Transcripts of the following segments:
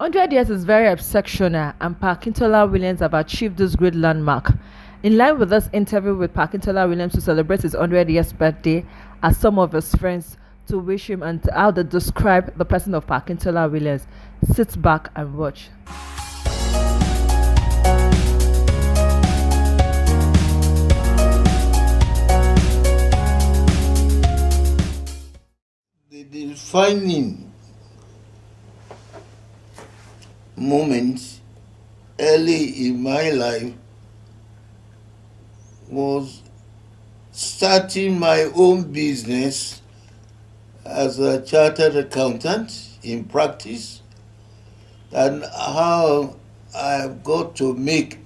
100 years is very exceptional, and Parkintola Williams have achieved this great landmark. In line with this interview with Parkintola Williams to celebrate his 100 years birthday, as some of his friends to wish him and how they describe the person of Parkintola Williams. Sit back and watch. The defining moment early in my life was starting my own business as a chartered accountant in practice, and how I've got to make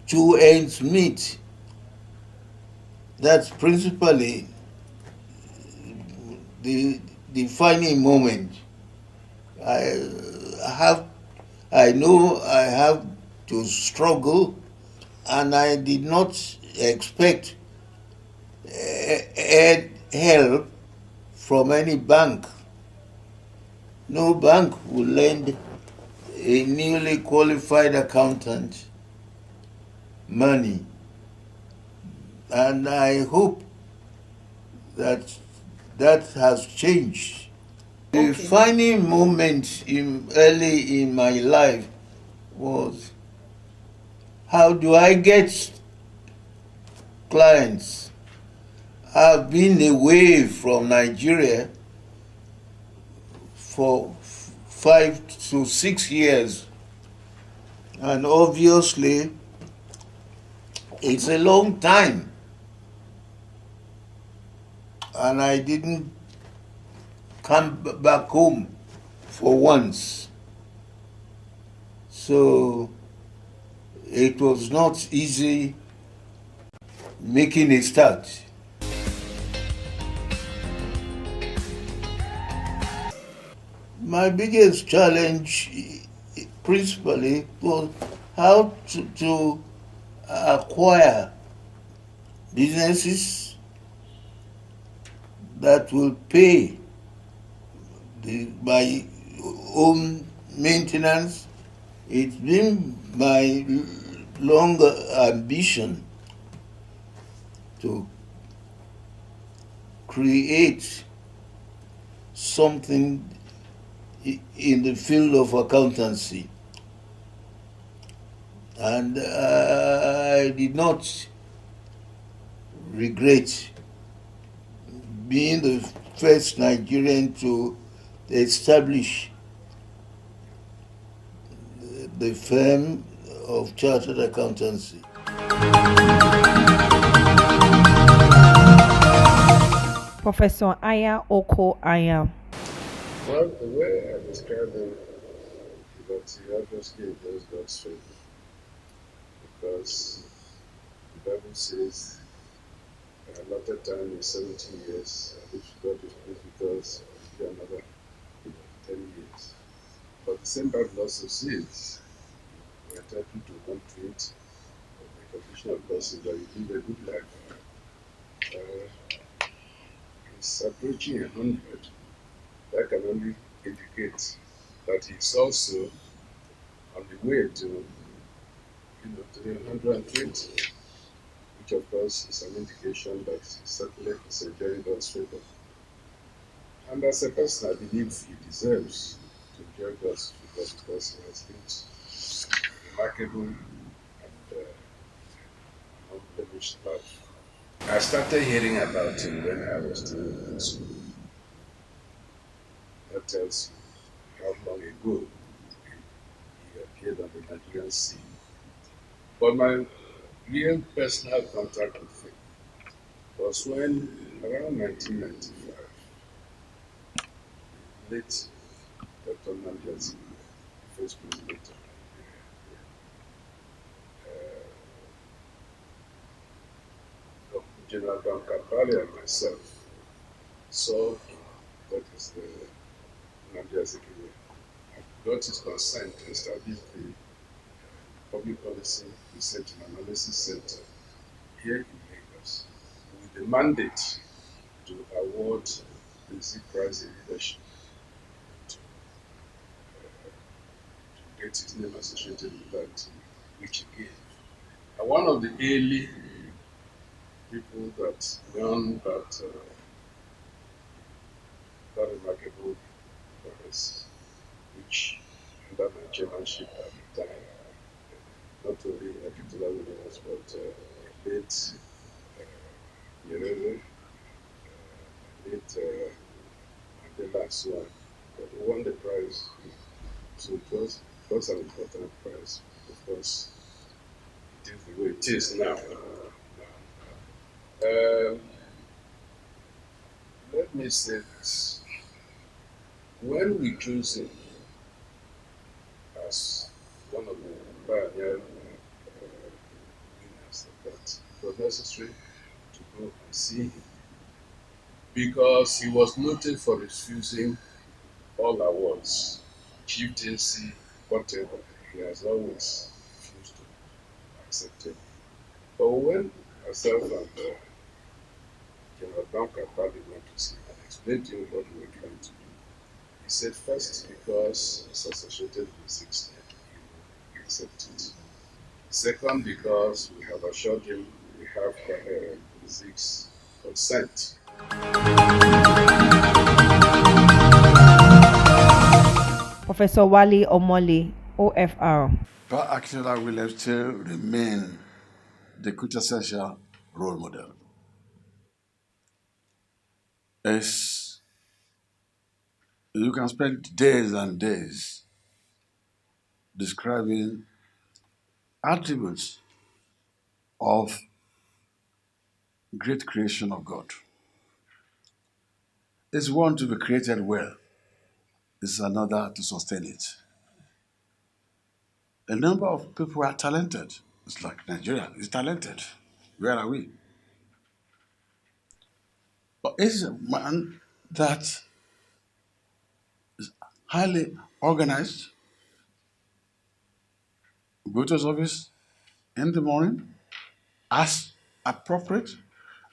two ends meet. That's principally the defining moment. I I know I have to struggle, and I did not expect help from any bank. No bank will lend a newly qualified accountant money. And I hope that that has changed. The defining moment early in my life was, how do I get clients? I've been away from Nigeria for 5 to 6 years, and obviously it's a long time, and I didn't come back home for once, so it was not easy making a start. My biggest challenge principally was how to acquire businesses that will pay my own maintenance. It's been my long ambition to create something in the field of accountancy, and I did not regret being the first Nigerian to establish the firm of chartered accountancy. Professor Aya Oko Aya. Well, the way I describe him, that he obviously knows God's favor, because the Bible says, allotted time is 70 years, and if God is pleased with us, it will be another 10 years. But the same Bible also says, we are entitled to 1/20 of the completion of God's that you live a good life. He's approaching 100. That can only indicate that he's also on the way to, to the 120, which of course is an indication that he certainly is enjoying God's favor. And as a person, I believe he deserves to enjoy God's favor because he has lived a remarkable and unblemished life. I started hearing about him when I was still in school. That tells you how long ago he appeared on the Nigerian scene. But my real personal contact with him was when, around 1995, late Dr. Nambiazi, the first president of General Don Kampali and myself saw that is the Nambiazi got his consent to establish the Public Policy Research and Analysis Center here in Lagos with the mandate to award the Basic Prize in Leadership to get his name associated with that, which he gave. And one of the early people that won that remarkable prize, which under my chairmanship at the time, not only Akitola Williams, but late Nyerere, late Mandela, and so on. But he won the prize. So it was an important prize. Of course, it is the way it is now. Um, Let me say this. When we chose him as one of the pioneer winners of that, it was necessary to go and see him because he was noted for refusing all awards, chieftaincy, whatever. He has always refused to accept it. But when myself and General Brown Kapali went to see him and explained to him what we were trying to do, he said first because it's associated with 6 net, he will accept it. Second, because we have assured him we have Zeke's consent. Professor Wale Omole, OFR. But Akinola Williams still remain the quintessential role model. It's, you can spend days and days describing attributes of great creation of God. It's one to be created well, it's another to sustain it. A number of people are talented. It's like Nigeria is talented. Where are we? But it's a man that is highly organized, go to his office in the morning as appropriate,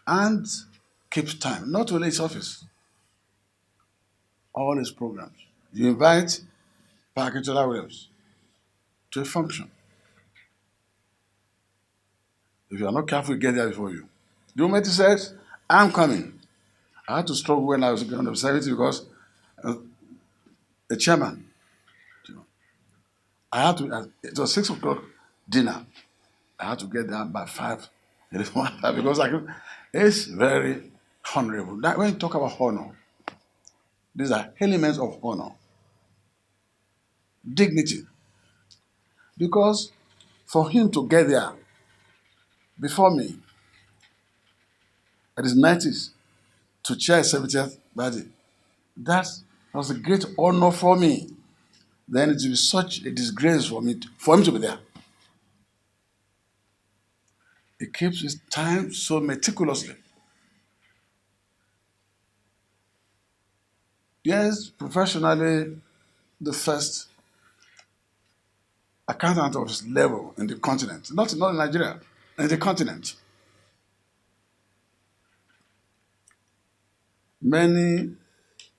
and keeps time. Not only his office, all his programs. You invite Parkinsola Williams to a function. If you are not careful, you get there before you. The moment he says, I'm coming. I had to struggle when I was going to 70 because uh, the chairman, I had to, it was 6 o'clock dinner. I had to get there by 5. Because it's very honorable. That, when you talk about honor, these are elements of honor, dignity. Because for him to get there before me at his 90s to chair his 70th birthday, that was a great honor for me. Then it would be such a disgrace for me for him to be there. He keeps his time so meticulously. Yes, professionally, the first accountant of his level in the continent, not in Nigeria, in the continent. Many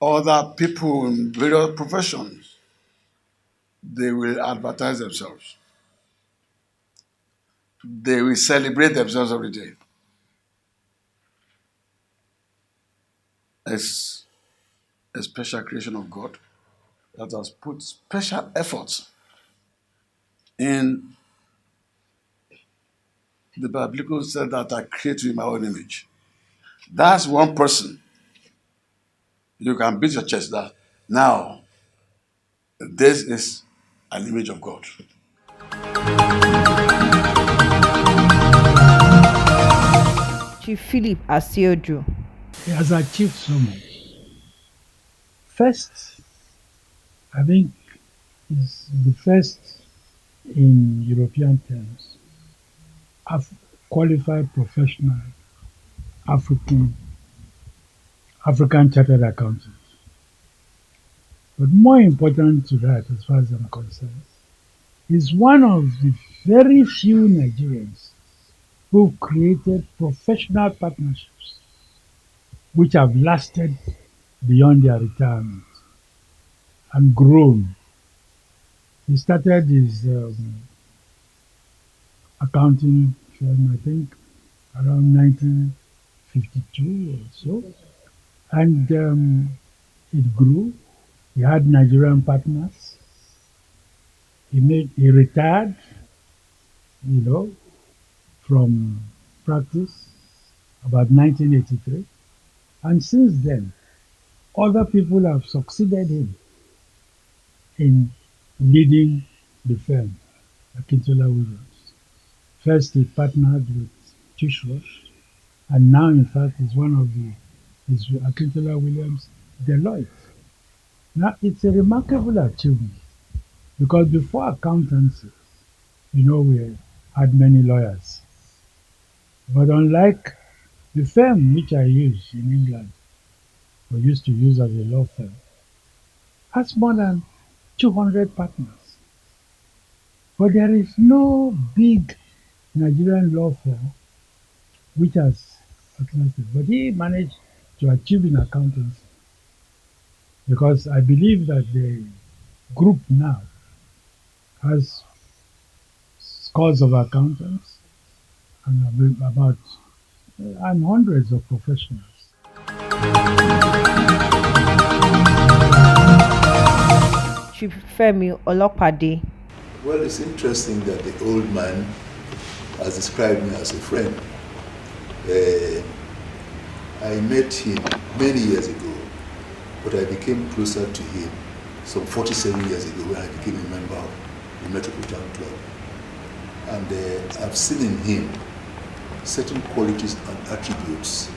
other people in various professions, they will advertise themselves. They will celebrate themselves every day. It's a special creation of God that has put special efforts in the biblical said that I create you in my own image. That's one person. You can beat your chest that now this is an image of God. Chief Philip Asioju. He has achieved so much. First, I think is the first in European terms, qualified professional African African chartered accountant. But more important to that, as far as I'm concerned, is one of the very few Nigerians who've created professional partnerships which have lasted beyond their retirement and grown. He started his accounting firm, I think, around 1952 or so, and it grew. He had Nigerian partners. He retired, you know, from practice about 1983, and since then, other people have succeeded him in leading the firm, Akintola Williams. First, he partnered with Tishrush, and now, in fact, is one of the is Akintola Williams Deloitte. Now, it's a remarkable achievement because before accountancy, we had many lawyers. But unlike the firm which I use in England, or used to use as a law firm, has more than 200 partners. But there is no big Nigerian law firm which has accounted. But he managed to achieve in accountancy because I believe that the group now has scores of accountants and about and hundreds of professionals. Chief Femi Olopade. Well, it's interesting that the old man has described me as a friend. Uh, I met him many years ago, but I became closer to him some 47 years ago when I became a member of the Metropolitan Club. And I've seen in him certain qualities and attributes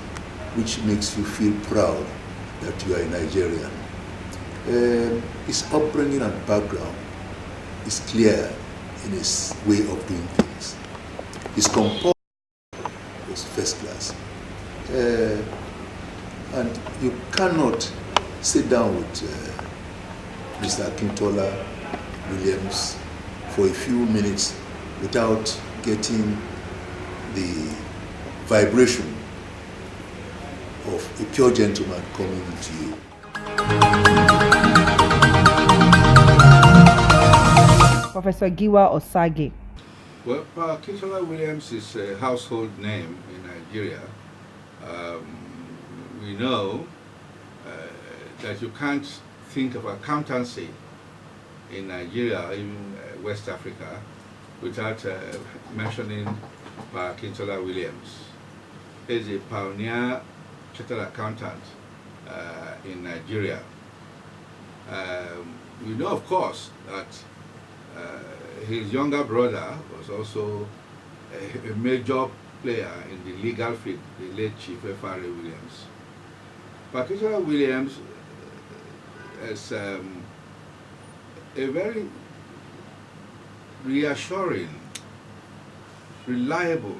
which makes you feel proud that you are a Nigerian. His upbringing and background is clear in his way of doing things. His composure was first class. And you cannot sit down with Mr. Akintola Williams for a few minutes without getting the vibration of a pure gentleman coming into you. Professor Giwa Osage. Well, Akintola Williams is a household name in Nigeria. We know that you can't think of accountancy in Nigeria, even West Africa, without mentioning Akintola Williams. He's a pioneer chartered accountant in Nigeria. We know, of course, that his younger brother was also a major player in the legal field, the late Chief F.R.A. Williams. Akintola Williams is a very reassuring, reliable,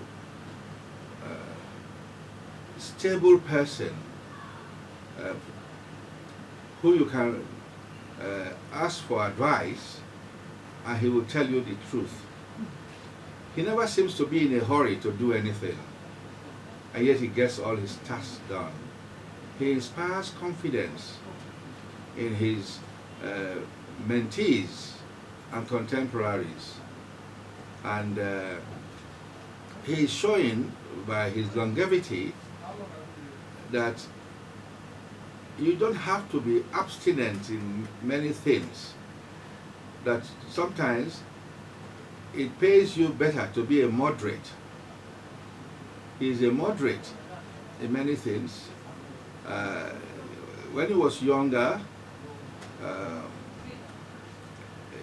stable person who you can ask for advice and he will tell you the truth. He never seems to be in a hurry to do anything, and yet he gets all his tasks done. He inspires confidence in his mentees and contemporaries, and he is showing by his longevity that you don't have to be abstinent in many things, that sometimes it pays you better to be a moderate. He is a moderate in many things. When he was younger,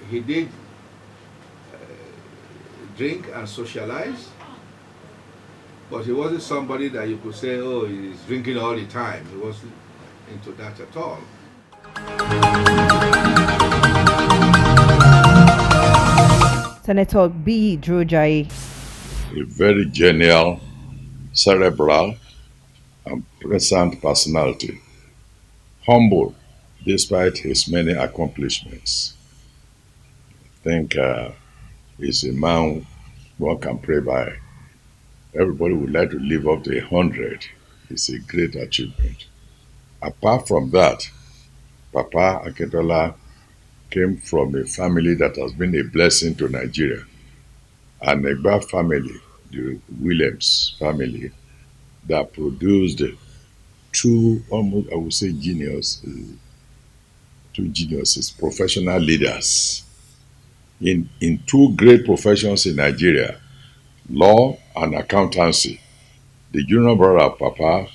he did drink and socialize, but he wasn't somebody that you could say, oh, he's drinking all the time. He wasn't into that at all. Senator B. Drojai. A very genial, cerebral, and pleasant personality. Humble despite his many accomplishments. I think he's a man one can pray by. Everybody would like to live up to 100. It's a great achievement. Apart from that, Papa Akintola came from a family that has been a blessing to Nigeria. An Egba family, the Williams family, that produced two, almost I would say two geniuses, professional leaders in two great professions in Nigeria, law and accountancy. The junior brother of Papa,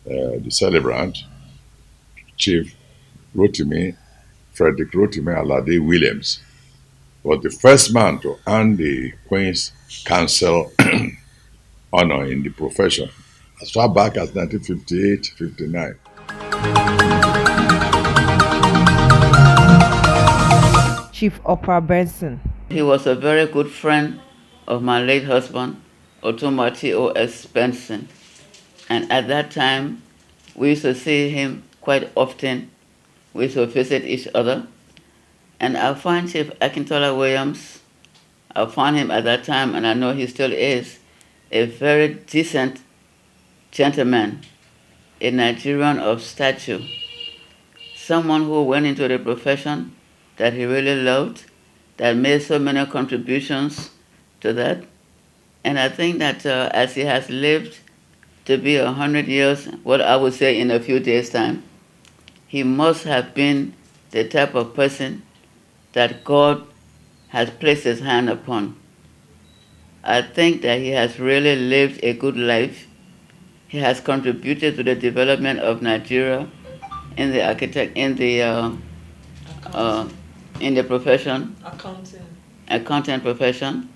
the celebrant, Chief Rotimi, Frederick Rotimi Alade Williams, was the first man to earn the Queen's Counsel honor in the profession as far back as 1958-59. Chief Oprah Benson. He was a very good friend of my late husband, Otomati EOS Benson. And at that time, we used to see him quite often. We used to visit each other. And I find Chief Akintola Williams, I found him at that time, and I know he still is, a very decent gentleman, a Nigerian of stature, someone who went into the profession that he really loved, that made so many contributions to that. And I think that as he has lived to be 100 years, what I would say in a few days' time, he must have been the type of person that God has placed his hand upon. I think that he has really lived a good life. He has contributed to the development of Nigeria in the profession, accounting profession.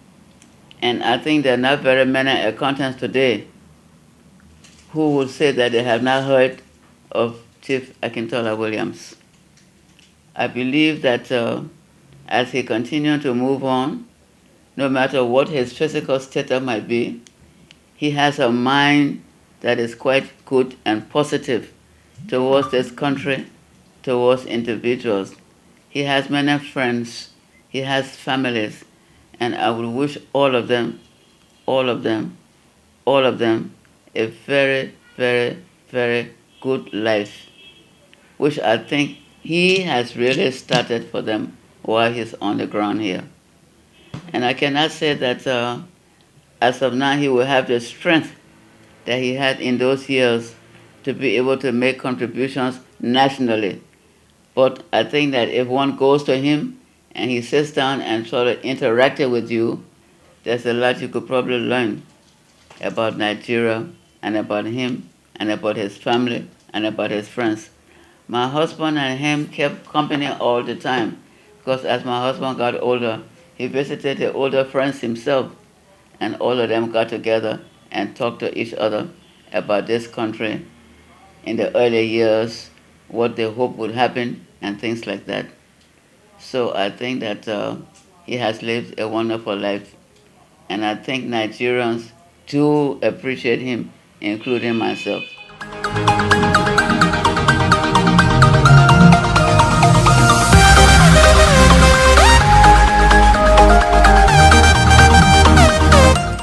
And I think there are not very many accountants today who would say that they have not heard of Chief Akintola Williams. I believe that as he continues to move on, no matter what his physical status might be, he has a mind that is quite good and positive towards this country, towards individuals. He has many friends, he has families, and I would wish all of them a very, very, very good life, which I think he has really started for them while he's on the ground here. And I cannot say that as of now he will have the strength that he had in those years to be able to make contributions nationally. But I think that if one goes to him and he sits down and sort of interacted with you, there's a lot you could probably learn about Nigeria and about him and about his family and about his friends. My husband and him kept company all the time because as my husband got older, he visited the older friends himself, and all of them got together and talked to each other about this country in the early years, what they hoped would happen, and things like that. So I think that he has lived a wonderful life, and I think Nigerians do appreciate him, including myself.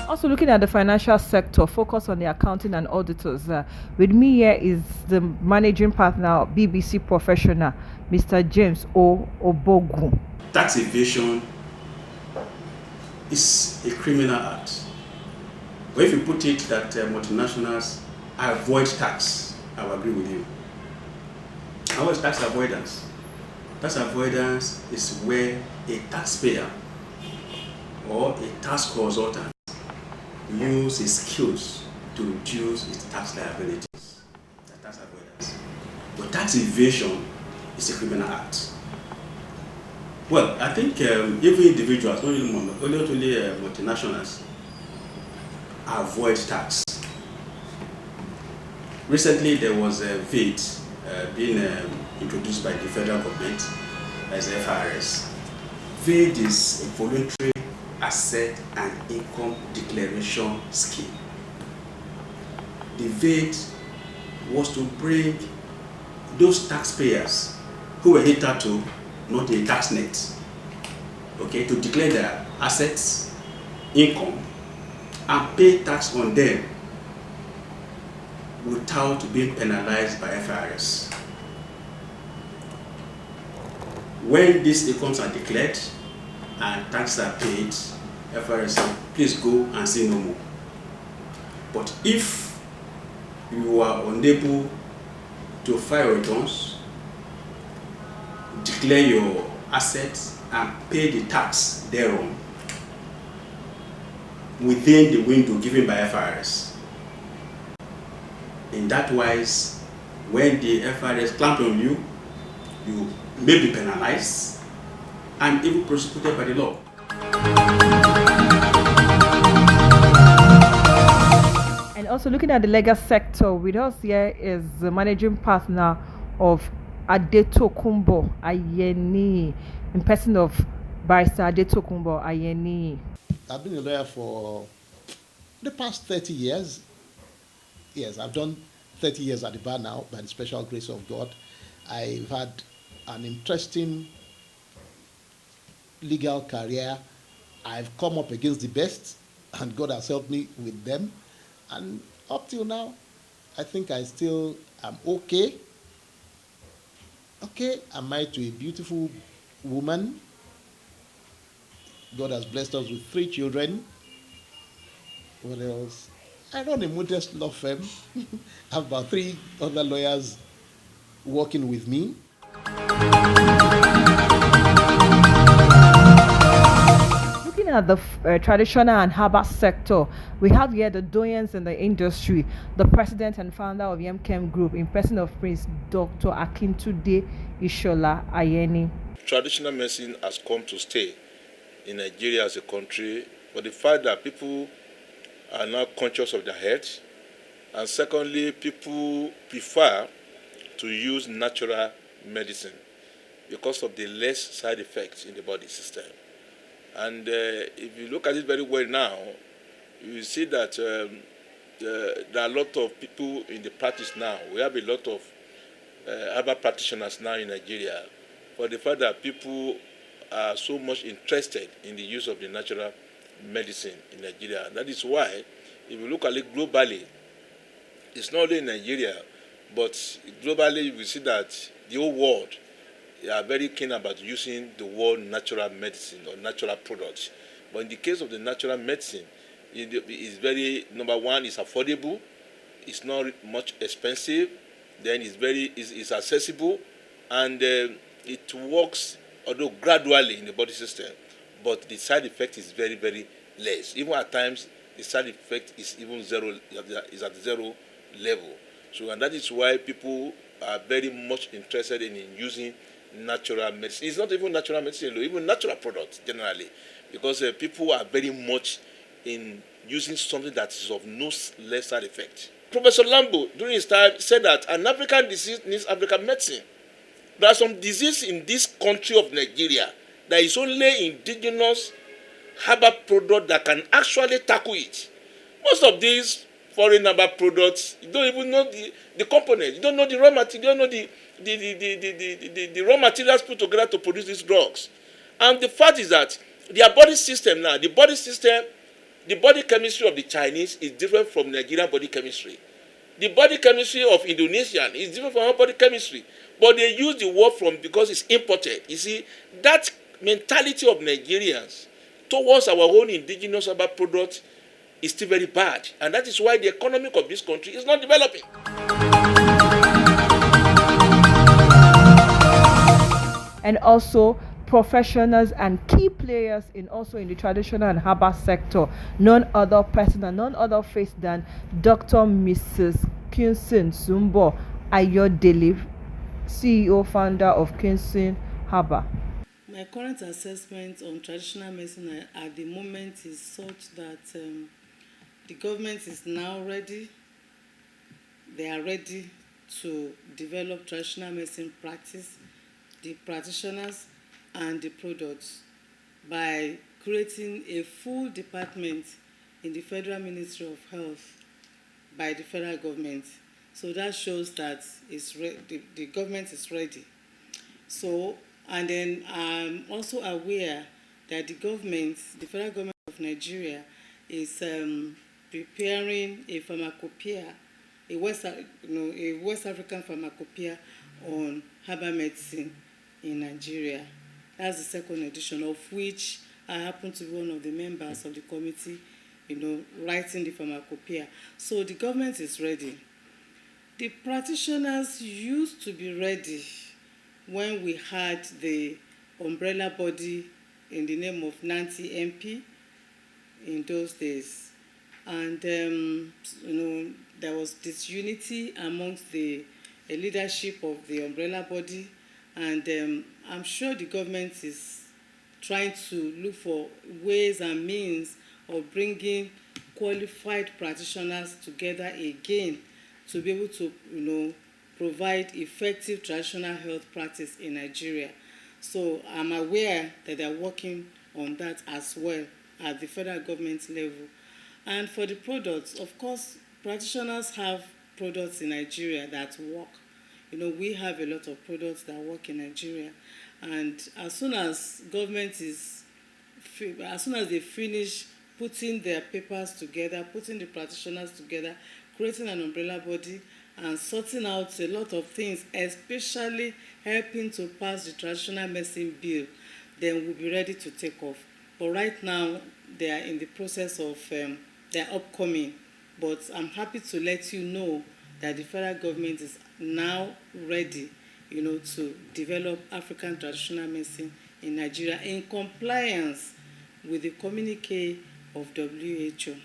Also looking at the financial sector, focus on the accounting and auditors. With me here is the managing partner of BBC Professional, Mr. James O. Obogu. Tax evasion is a criminal act. But if you put it that multinationals avoid tax, I will agree with you. And what is tax avoidance? Tax avoidance is where a taxpayer or a tax consultant use his skills to reduce its tax liabilities. That's tax avoidance. But tax evasion is a criminal act. Well, I think even individuals, not only multinationals, avoid tax. Recently, there was a VAT being introduced by the federal government as FRS. VAT is a voluntary asset and income declaration scheme. The VAT was to bring those taxpayers who were hitherto not a tax net, okay, to declare their assets, income, and pay tax on them without being penalized by FRS. When these incomes are declared and taxes are paid, FRS say, please go and say no more. But if you are unable to file returns, declare your assets, and pay the tax thereon within the window given by FRS, in that wise, when the FRS clamp on you, you may be penalized and even prosecuted by the law. And also looking at the legal sector, with us here is the managing partner of Adetokunbo Ayeni, in person of Barrister Adetokunbo Ayeni. I've been a lawyer for the past 30 years. Yes, I've done 30 years at the bar now by the special grace of God. I've had an interesting legal career. I've come up against the best, and God has helped me with them. And up till now, I think I still am okay. Okay, I'm married to a beautiful woman. God has blessed us with 3 children. What else? I run a modest law firm. I have about 3 other lawyers working with me. Looking at the traditional and herbal sector, we have here the doyens in the industry, the president and founder of Yemkem Group, in person of Prince Dr. Akintude Ishola Ayeni. Traditional medicine has come to stay in Nigeria as a country, but the fact that people are now conscious of their health, and secondly, people prefer to use natural medicine because of the less side effects in the body system. And if you look at it very well now, you see that there are a lot of people in the practice now. We have a lot of herbal practitioners now in Nigeria, for the fact that people are so much interested in the use of the natural medicine in Nigeria. And that is why, if you look at it globally, it's not only in Nigeria, but globally you will see that the whole world are very keen about using the word natural medicine or natural products. But in the case of the natural medicine, it is very, number one, it's affordable, it's not much expensive, then it's accessible, and it works, although gradually in the body system, but the side effect is very, very less. Even at times, the side effect is even zero, is at 0 level. So, and that is why people are very much interested in using natural medicine. It's not even natural medicine, even natural products generally, because people are very much in using something that is of no less side effect. Professor Lambo, during his time, said that an African disease needs African medicine. There are some diseases in this country of Nigeria that is only indigenous herbal product that can actually tackle it. Most of these foreign herbal products, you don't even know the components, you don't know the raw material, you don't know the raw materials put together to produce these drugs. And the fact is that their body system now, the body chemistry of the Chinese is different from Nigerian body chemistry. The body chemistry of Indonesian is different from our body chemistry. But they use the word from because it's imported. You see, that mentality of Nigerians towards our own indigenous herbal products is still very bad. And that is why the economy of this country is not developing. And also professionals and key players in the traditional and herbal sector, none other person and none other face than Dr. Mrs. Kinson Zumbo Ayodele, CEO founder of Kinson Herbal. My current assessment on traditional medicine at the moment is such that the government is now ready. They are ready to develop traditional medicine practice, the practitioners and the products, by creating a full department in the Federal Ministry of Health by the federal government. So that shows that the government is ready. So, and then I'm also aware that the federal government of Nigeria is preparing a pharmacopoeia, a West African pharmacopoeia on herbal medicine in Nigeria. That's the second edition, of which I happen to be one of the members of the committee, writing the pharmacopoeia. So the government is ready. The practitioners used to be ready when we had the umbrella body in the name of Nancy MP in those days. And, there was disunity amongst the leadership of the umbrella body. And I'm sure the government is trying to look for ways and means of bringing qualified practitioners together again to be able to, provide effective traditional health practice in Nigeria. So I'm aware that they're working on that as well at the federal government level. And for the products, of course, practitioners have products in Nigeria that work. We have a lot of products that work in Nigeria. And as soon as they finish putting their papers together, putting the practitioners together, creating an umbrella body, and sorting out a lot of things, especially helping to pass the traditional medicine bill, then we'll be ready to take off. But right now, they are in the process of, they're upcoming. But I'm happy to let you know that the federal government is now ready, to develop African traditional medicine in Nigeria in compliance with the communique of WHO.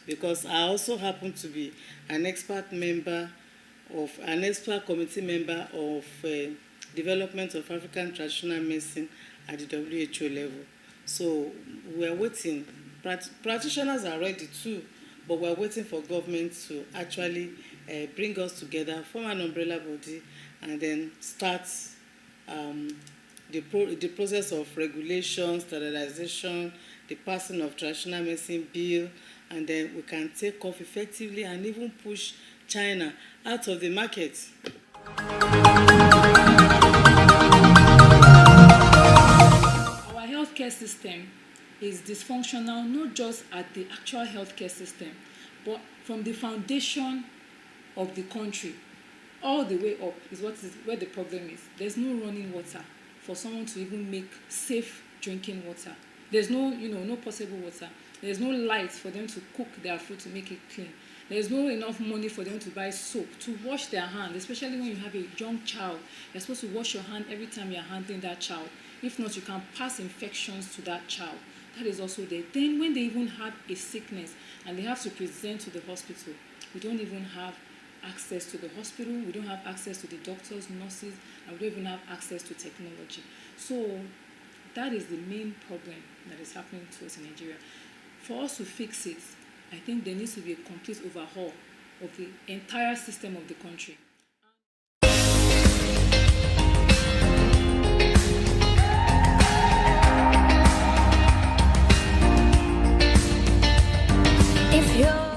Because I also happen to be an expert committee member of development of African traditional medicine at the WHO level. So we're waiting. Practitioners are ready too, but we're waiting for government to actually bring us together, form an umbrella body, and then start the process of regulation, standardization, the passing of traditional medicine bill, and then we can take off effectively and even push China out of the market. Our healthcare system is dysfunctional, not just at the actual healthcare system, but from the foundation of the country all the way up is where the problem is. There's no running water for someone to even make safe drinking water. There's no possible water. There's no light for them to cook their food to make it clean. There's no enough money for them to buy soap, to wash their hands, especially when you have a young child. You're supposed to wash your hand every time you're handling that child. If not, you can pass infections to that child. That is also there. Then when they even have a sickness and they have to present to the hospital, we don't even have access to the hospital, we don't have access to the doctors, nurses, and we don't even have access to technology. So that is the main problem that is happening to us in Nigeria. For us to fix it, I think there needs to be a complete overhaul of the entire system of the country. If you're